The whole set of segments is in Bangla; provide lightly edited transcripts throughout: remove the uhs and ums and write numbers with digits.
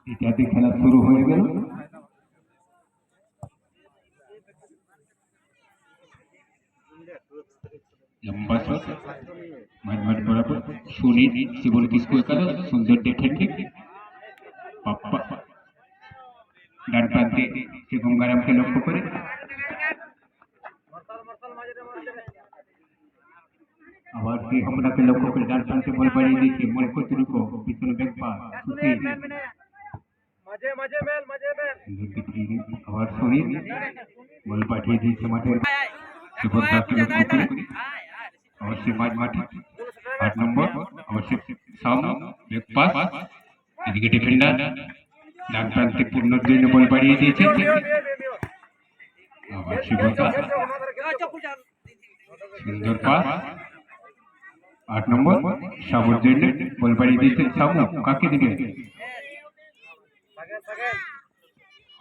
এটাতে খেলা শুরু হয়ে গেল। लंबा शॉट मट बराबर सुनील सिबोल किसको एकादश सुंदर डिफेंडिंग पापा ডান প্রান্তে সে গঙ্গারামকে লক্ষ্য করে আবার সেই হমলাকে লক্ষ্য করে ডান প্রান্তে বল বাড়িয়ে দিয়েছে মলকো তুরুকো পিছনে ব্যাক পাস সুনীল আবার সুনীল বল পাঠিয়ে দিয়েছে মাঠের জবরদস্ত লক্ষ্য করে अवश्य माज माठी 8 नंबर अवश्य सामने एक पास এদিকে ডিফেন্ডার ডান প্রান্তে পূর্ণর জন্য বল বাড়িয়ে দিয়েছে अवश्य বলটা সুন্দর পাস 8 নম্বর সাবুর জন্য বল বাড়িয়ে দিয়েছে সাবু কাকে দিবে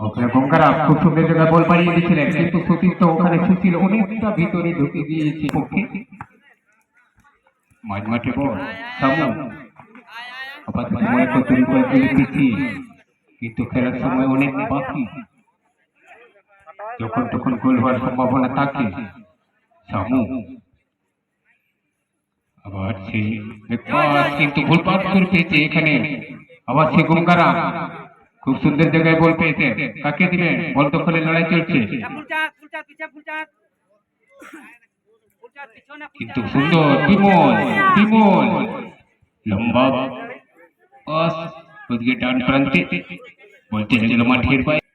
ওখানে গঙ্গারাম খুব সুন্দর জায়গায় বল বাড়িয়ে দিয়েছিলেন কিন্তু সতীশ তো ওখানে সুশীল অনেকটা ভিতরে ঢুকে গিয়েছে পক্ষে মাঝমাঠে বল সামু আপাতত মনে করতে দিচ্ছি কিন্তু খেলার সময় অনেক বাকি যখন তখন গোল হওয়ার সম্ভাবনা থাকে সামু আবার সেই কিন্তু ভুল পাস করে পেয়েছে এখানে আবার সে গঙ্গারাম খুব সুন্দর জায়গায় বল পেয়েছে কাকে দিবে বল দখলে লড়াই চলছে কিন্তু সুন্দর বিমল বিমল লম্বা পাস ওদিকে ডান প্রান্তে বল চলে গেল মাঠের বাইরে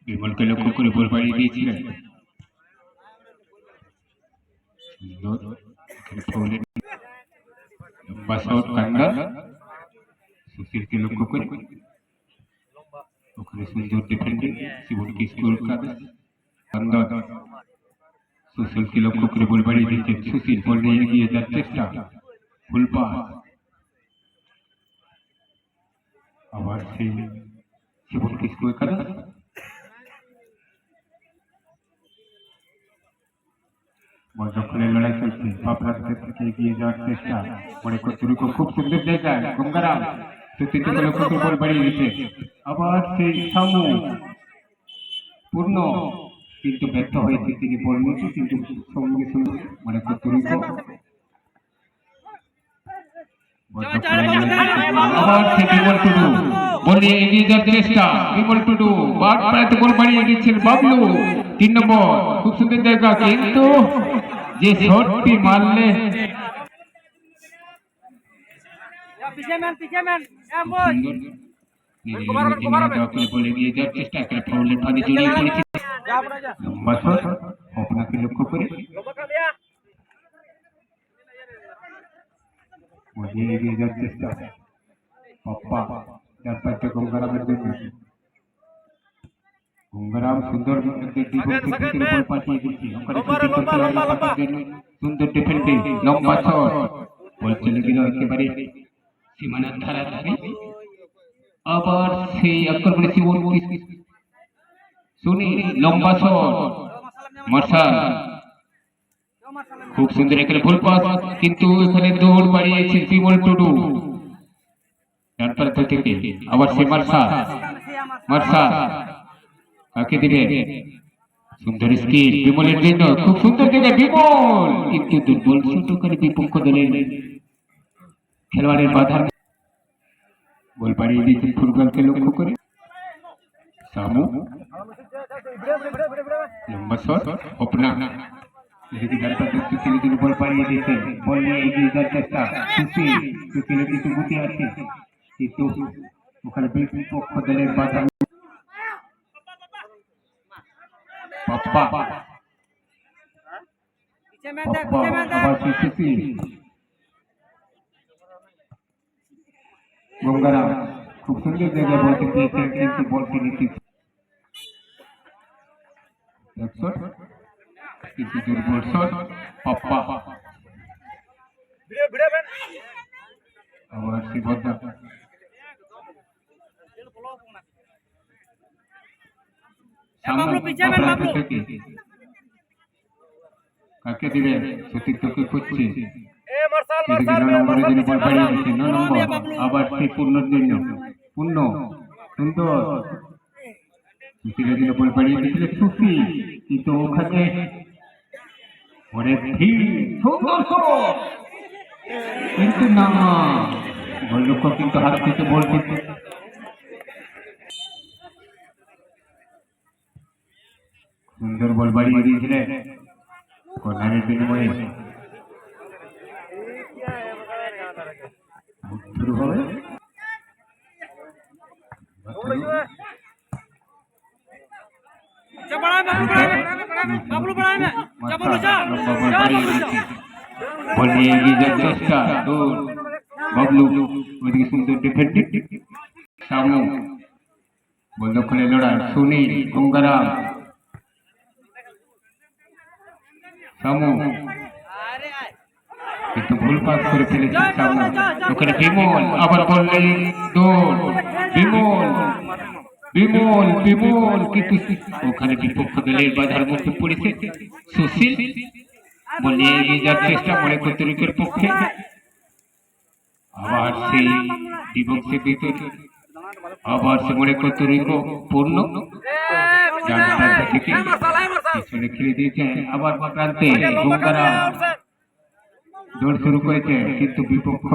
বিমলকে লক্ষ্য করে বল বাড়িয়ে দিয়েছিলেন লম্বা শট কান্ডা সুশীলকে লক্ষ্য করে ওখানে সুন্দর ডিফেন্ডিং শিবনকে স্কোর করে কান্ডা সুশীলকে লক্ষ্য করে বল বাড়িয়ে দিচ্ছে সুশীল বল নিয়ে এগিয়ে যাওয়ার চেষ্টা ফুল পাস আবার সেই শিবনকে স্কোর করে বল দখলের লড়াই চলছে বাপরার থেকে এগিয়ে যাওয়ার চেষ্টা মনে করতে খুব সুন্দর জায়গায় গঙ্গারাম সুশীলকে লক্ষ্য করে বল বাড়িয়ে দিচ্ছে আবার সেই সামু পূর্ণ কিন্তু ব্যর্থ হয়েছে তিনি বল নিয়েছে কিন্তু সঙ্গে সঙ্গে মনে করতে আবার সে বিমল টুডু বল নিয়ে এগিয়ে যাওয়ার চেষ্টা বিমল টুডু বাট প্রায় বল বাড়িয়ে দিচ্ছেন বাবলু 3 নম্বর খুব সুন্দর জায়গা কিন্তু যে শটটি মারলে বলে নিয়ে যাওয়ার চেষ্টা করে ফাউলের ফাঁদে জড়িয়ে পড়েছে লম্বা শট আপনাকে লক্ষ্য করে এগিয়ে যাওয়ার চেষ্টা পাপ্পা যার পাশে গঙ্গারামের জন্য গঙ্গারাম সুন্দর বল পাঠিয়ে দিচ্ছে সুন্দর ডিফেন্ডিং লম্বা শট বল চলে গেল একেবারে সীমানার ধারা ধারে আবার সেই আক্রমণে সুনীল লম্বা শট মার্শাল খুব সুন্দর এখানে ফুল পাস কিন্তু এখানে দৌড় বাড়িয়েছে বিমল টুডু ডান প্রান্ত থেকে আবার সে মার্শাল মার্শাল কাকে দিবে সুন্দর স্কিল বিমলের জন্য খুব সুন্দর জায়গায় বিমল কিন্তু দুর্বল ছোট করে বিপক্ষ দলের খেলোয়াড়ের বাধা বল বাড়িয়ে দিয়েছেন ফুটবলকে লক্ষ্য করে সামু লম্বা শট ওপেনা এদিকে ডান প্রান্তে সুশীলের জন্য বল বাড়িয়ে দিয়েছেন বল নিয়ে এগিয়ে যাওয়ার চেষ্টা সুশীলের কিছু গতি আছে কিন্তু ওখানে বিপক্ষ দলের বাধা পাপ্পা গঙ্গারাম খুব সুন্দর জায়গায় বলতে পেয়েছেন কিন্তু বলতে নিতে কিন্তু দুর্বল শট পাপ্পা আবার শিবদা কাকে দিবে সতীর্থকে খুঁজছে এদিকে 9 নম্বরের জন্য বল বাড়িয়ে দিচ্ছে 9 নম্বর আবার সেই পূর্ণর জন্য পূর্ণ সুন্দর সুশীলের জন্য বল বাড়িয়ে দিয়েছিল সুশী কিন্তু ওখানে অনেক ভিড় সুন্দর শট কিন্তু না গোলরক্ষক কিন্তু হাত থেকে বল দিচ্ছে সুন্দর বল বাড়িয়ে দিয়েছিলেন কর্নারের বিনিময়ে শুরু হবে বল নিয়ে এগিয়ে যাওয়ার চেষ্টা দূর বাবলু ওইদিকে সুন্দর ডিফেন্ডিং সামু বল দখলে লড়াই সুনীল গঙ্গারাম সামু কিন্তু ভুল পাস করে ফেলেছে সামু ওখানে বিমল আবার বললে দৌড় বিমল বিমল বিমল কিন্তু ওখানে বিপক্ষ দলের বাধার মধ্যে পড়েছে সুশীল বলে এগিয়ে যাওয়ার চেষ্টা মনে করতে রিকের পক্ষে আবার সেই বিপক্ষের ভিতরে আবার সে মনে করতে রিকো পূর্ণ থেকে পিছনে খেলে দিয়েছে আবার প্রান্তে গঙ্গারাম দৌড় শুরু করেছে কিন্তু বিপক্ষ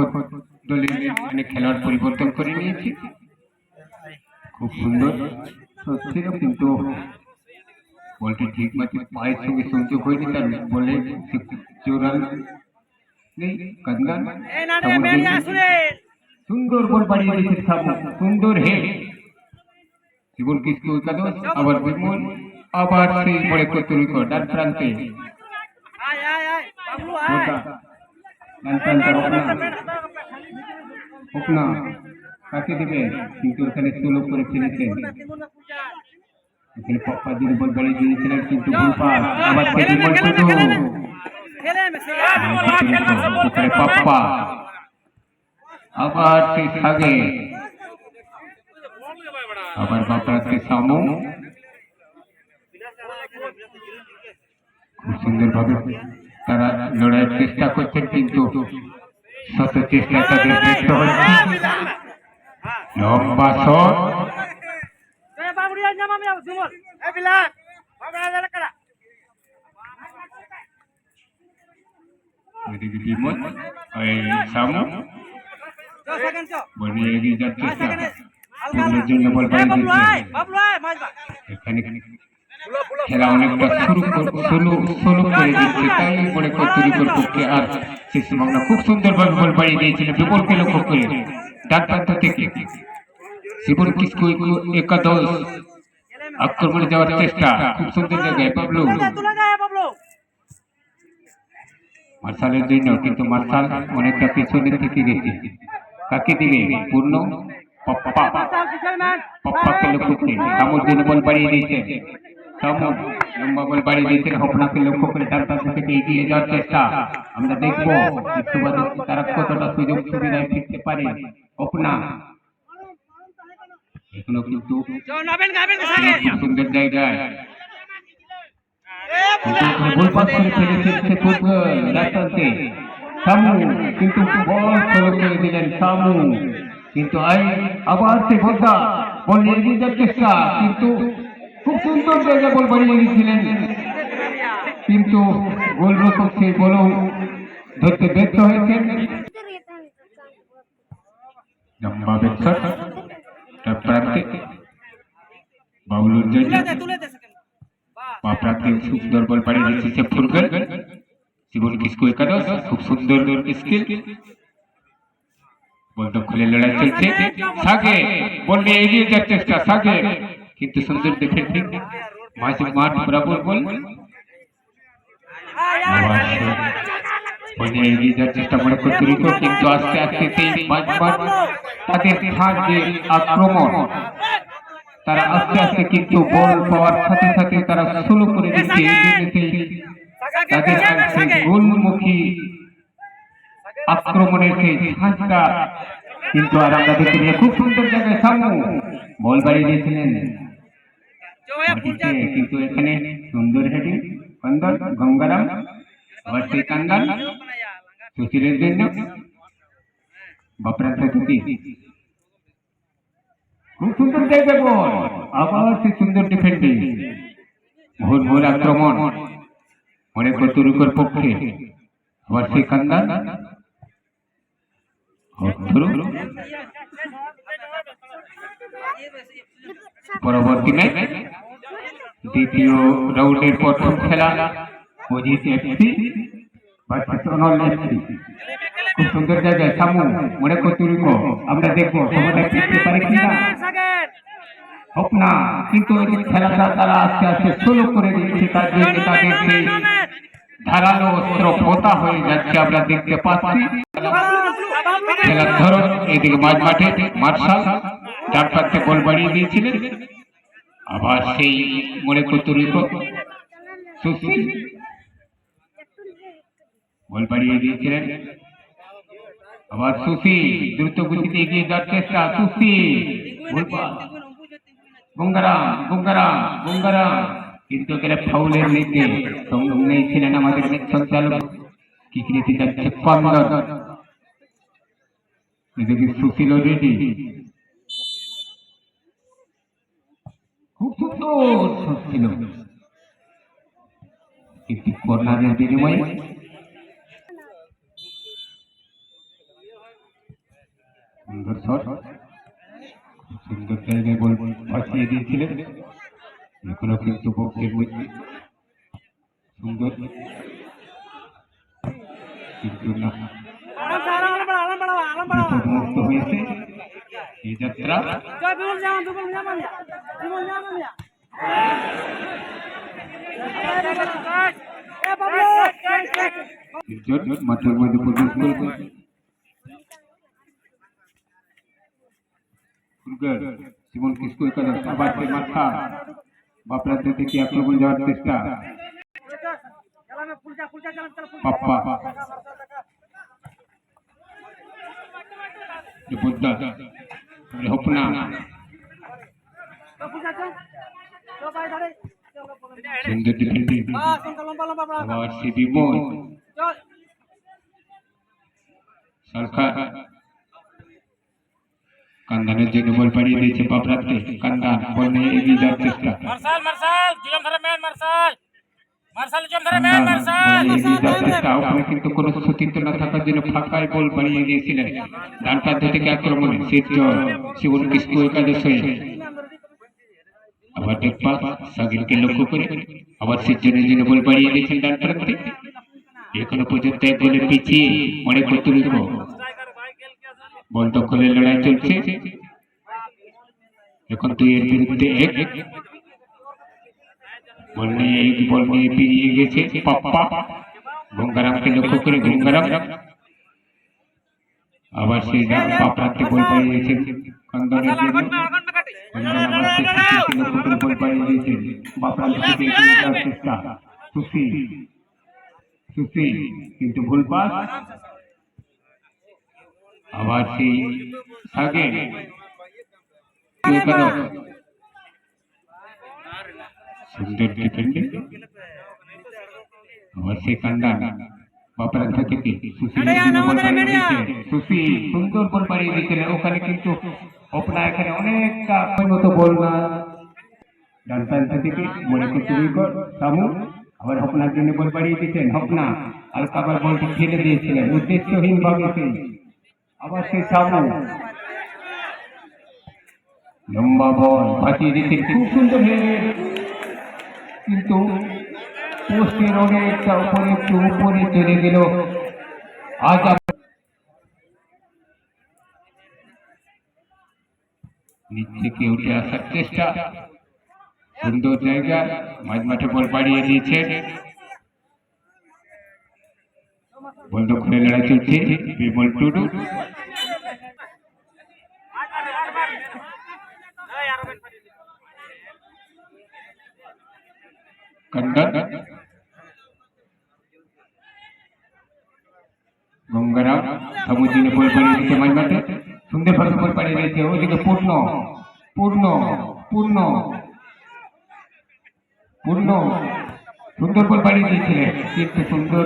দলের খেলার পরিবর্তন করে নিয়েছে খুব সুন্দর ছিল কিন্তু বলটি ঠিক মতো পায়ের সঙ্গে সংযোগ হয়নি তার বলে জোরাল নেই কান্দান সুন্দর বল বাড়িয়ে দিয়েছে সামু সুন্দর হেড জীবন কিসকে একাদশ আবার বিমল আবার সেই বলে করতে ডান প্রান্তে ওপনা কাকে দিবে কিন্তু ওখানে স্লো করে ফেলেছে এখানে পপ্পা দিন বল বাড়িয়ে দিয়েছিলেন কিন্তু ভুল পাস আবার সেই বল শুধু ওখানে পপ্পা আবার সেই সাগে আবার বাপরাতে সামু খুব সুন্দর ভাবে তারা লড়াইয়ের চেষ্টা করছেন কিন্তু শত চেষ্টা তাদের ব্যর্থ হচ্ছে লম্বা শট বিমল সামু বল এগিয়ে যাওয়ার চেষ্টা পূর্ণের জন্য বল বাড়িয়ে দিচ্ছে এখানে খেলা অনেকটা শুরু করে দিচ্ছে তাই মনে করতে রিকোর পক্ষে আর শেষ ভাবনা খুব সুন্দরভাবে বল বাড়িয়ে দিয়েছিল বিপলকে লক্ষ্য করে ডান প্রান্ত থেকে জীবন কিসকু একাদশ আক্রমণে যাওয়ার চেষ্টা খুব সুন্দর জায়গায় বাবলু মার্শালের জন্য কিন্তু মার্শাল অনেকটা পিছনে থেকে গেছে কাকে দিবে পূর্ণ পপ্পাকে লক্ষ্য করে সামুর জন্য বল বাড়িয়ে দিয়েছে সামু লম্বা বল বাড়িয়ে দিয়েছেন হপনাকে লক্ষ্য করে ডান প্রান্ত থেকে এগিয়ে যাওয়ার চেষ্টা আমরা দেখবো একটু বাদে তারা কতটা সুযোগ সুবিধায় ফিরতে পারে হপনা এখনো কিন্তু সুন্দর জায়গায় বল পাস করে ফেলেছে রাস্তাতে সামু কিন্তু বল ফলো করে দিলেন সামু কিন্তু আবার সে ভোটা বল এগিয়ে যাওয়ার চেষ্টা কিন্তু খুব সুন্দর জায়গায় বল বাড়িয়ে দিয়েছিলেন কিন্তু গোলরক্ষক সেই বল ধরতে ব্যর্থ হয়েছেন লম্বা বেক্ষর প্রান্তে বাবলুর জন্য প্রান্তে সুন্দর বল বাড়িয়ে দিচ্ছে ফুরগল জীবন কিসকু একাদশ খুব সুন্দর স্কিল বল দখলে লড়াই চলছে সাগে বল নিয়ে এগিয়ে যাওয়ার চেষ্টা সাগে কিন্তু সুন্দর ডিফেন্ডিং মাঝে মাঠ বরাবর বল বল নিয়ে এগিয়ে যাওয়ার চেষ্টা মনে করতে রিকো কিন্তু আস্তে আস্তে সেই মাঝ মাঠ তাদের সাহায্যে আক্রমণ তারা আস্তে আস্তে কিন্তু বল পাওয়ার সাথে সাথে তারা শুরু করে দিচ্ছে তাদের সেই গোলমুখী আক্রমণের সেই ধাঁচটা কিন্তু আর আমরা দেখতে পেলাম খুব সুন্দর জায়গায় সামু বল বাড়িয়ে দিয়েছিলেন কিন্তু এখানে সুন্দর হেডিং কান্দান গঙ্গারাম আবার সেই কান্দান সুশীলের জন্য বাপ্রান্ত থেকে খুব সুন্দর জায়গা বল, আবার সে সুন্দর ডিফেন্ডিং, ভোর ভোর আক্রমণ অনেক তুরুকর পক্ষে, আবার সেই কান্দান পরবর্তী ম্যাচ দ্বিতীয় রাউন্ডের প্রথম খেলা অজিত এফসি ভার্সেস অনল এফসি। খুব সুন্দর জায়গায় সামু মনে কতুরিক আমরা দেখবো সমাধান করতে পারি কিনা না, কিন্তু খেলাটা তারা আস্তে আস্তে স্লো করে দিচ্ছে, তার জন্য তাদের সেই ধারালো অস্ত্র পোতা হয়ে যাচ্ছে আমরা দেখতে পাচ্ছি। খেলার ধরন এদিকে মাঝ মাঠে মার্শাল ডান প্রান্তে বল বাড়িয়ে দিয়েছিলেন, আবার সেই মনে কতুরিক সুশীল বল বাড়িয়ে দিয়েছিলেন, আবার সুশীল দ্রুত গতিতে এগিয়ে যাওয়ার চেষ্টা, সুশীল গঙ্গারাম গঙ্গারাম গঙ্গারাম, কিন্তু ফাউলের নিতে নেই ছিলেন আমাদের সঞ্চালক, কি নিতে যাচ্ছে কন্দন, এদিকে সুশীল রেডি, খুব সুন্দর ছিল একটি কর্নারের বিনিময়ে সুন্দর শট, সুন্দর জায়গায় বল ভাসিয়ে দিয়েছিলেন, এখনো কিন্তু বক্সের মধ্যে সুন্দর, কিন্তু না বিপদমুক্ত হয়েছে এই যাত্রা। মাঠের মধ্যে প্রবেশ করবে জীবন কিসকো একাদশ, আবার সেই মাঠা বাপরান্ত থেকে আক্রমণ যাওয়ার চেষ্টা, পাপ্পা হোপনা সুন্দর ডিফেন্ডিং, আবার সে বিমল সরকার কান্দানের জন্য বল পাড়িয়ে দিয়েছে বাপরাতে, কান্দান বল নিয়ে এগিয়ে যাওয়ার চেষ্টা, ওখানে কিন্তু কোনো সতীর্থ না থাকার জন্য ফাঁকায় বল বাড়িয়ে দিয়েছিলেন ডান প্রান্ত থেকে আক্রমণে জীবন কিসকো একাদশ হয়ে, আবার দেখবা সাগিরকে লক্ষ্য করে আবার সিজনের জন্য বল বাড়িয়ে দিয়েছেন ডান প্রান্তে, এখনো পর্যন্ত এক গোলে পিছিয়ে অনেক কতুরিক, বল দখলের লড়াই চলছে, এখন 2 এর বিরুদ্ধে 1, বল নিয়ে পেরিয়ে গেছে পাপ্পা, গঙ্গারামকে লক্ষ্য করে গঙ্গারাম, আবার সেই প্রান্তে বল পাড়িয়ে দিয়েছেন কান্দনের জন্য, বল পাড়িয়ে দিয়েছেন বাপ্রান্ত থেকে এগিয়ে যাওয়ার চেষ্টা, সুশীল সুশীল কিন্তু ভুল পাস, আবার সেই সাগে সুন্দর ডিফেন্ডিং, আবার সেই কান্দান বাপরান্ত থেকে সুশীল সুন্দর বল পাড়িয়ে দিয়েছিলেন, ওখানে কিন্তু ওপেনার এখানে অনেকটা মতো বল না ডান প্রান্ত থেকে মনে করতে সামু, আবার হপনার জন্য বল পাড়িয়ে দিয়েছেন, হপনা হালকা আবার বলটি ফেলে দিয়েছিলেন উদ্দেশ্যহীন ভাবে, আবার সেই সামু লম্বা বল ভাসিয়ে দিয়েছেন, খুব সুন্দর হেড, কিন্তু পোস্টের অনেকটা উপরে একটু উপরে চলে গেল। আজ নিচ থেকে উঠে আসার চেষ্টা, সুন্দর জায়গা মাঝ মাঠে বল বাড়িয়ে দিয়েছে, বল দখলে লড়াই চলছে, বিমল টুডু গঙ্গারাম সামুদ্রিক বল পাড়িয়ে দিয়েছে মাঝ মাঠে, সুন্দর ভাবে বল পাড়িয়ে দিয়েছে, ওদিকে পূর্ণ পূর্ণ পূর্ণ পূর্ণ সুন্দর বল পাড়িয়ে দিয়েছিলেন, কিন্তু সুন্দর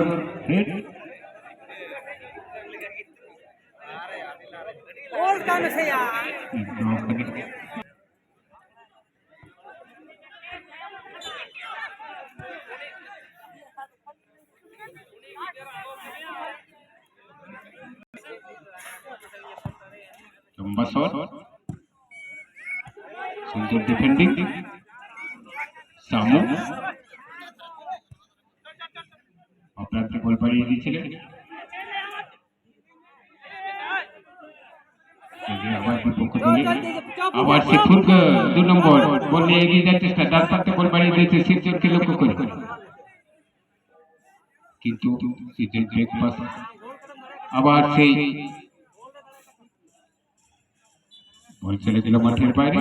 লম্বা শট, সুন্দর ডিফেন্ডিং সামু অপ্রান্তে বল বাড়িয়ে দিয়েছিলেন। আবার বিপক্ষ দলে আবার সে ফুলক 2 নম্বর বল নিয়ে এগিয়ে যাচ্ছে, ডান প্রান্তে বল বাড়িয়ে দিয়েছে শিবজনকে লক্ষ্য করে, কিন্তু শিবজন ব্রেক পাস, আবার সেই বল চলে গেল মাঠের বাইরে।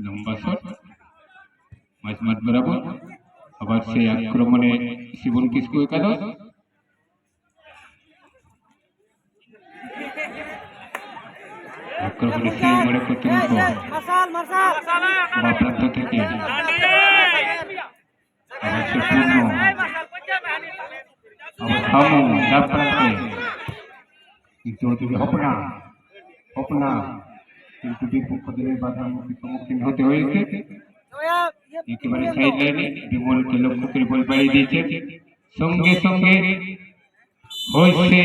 লম্বা শট মাঝমাঠ বরাবর, আবার সেই আক্রমণে শিবন কিসকু একাদশ, আক্রমণে সেই মনে কর্তৃপক্ষ বা প্রান্ত থেকে আবার সে পূর্ণ, আবার সামু ডান প্রান্তে, কিন্তু ওদিকে হপনা কিন্তু বিপক্ষ দলের বাধার মুখে সম্মুখীন হতে হয়েছে। একেবারে সাইড লাইনে বিমলকে লক্ষ্য করে বল বাড়িয়ে দিয়েছে, সঙ্গে সঙ্গে হয়েছে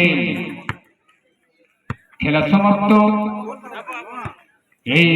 খেলা সমাপ্ত। এই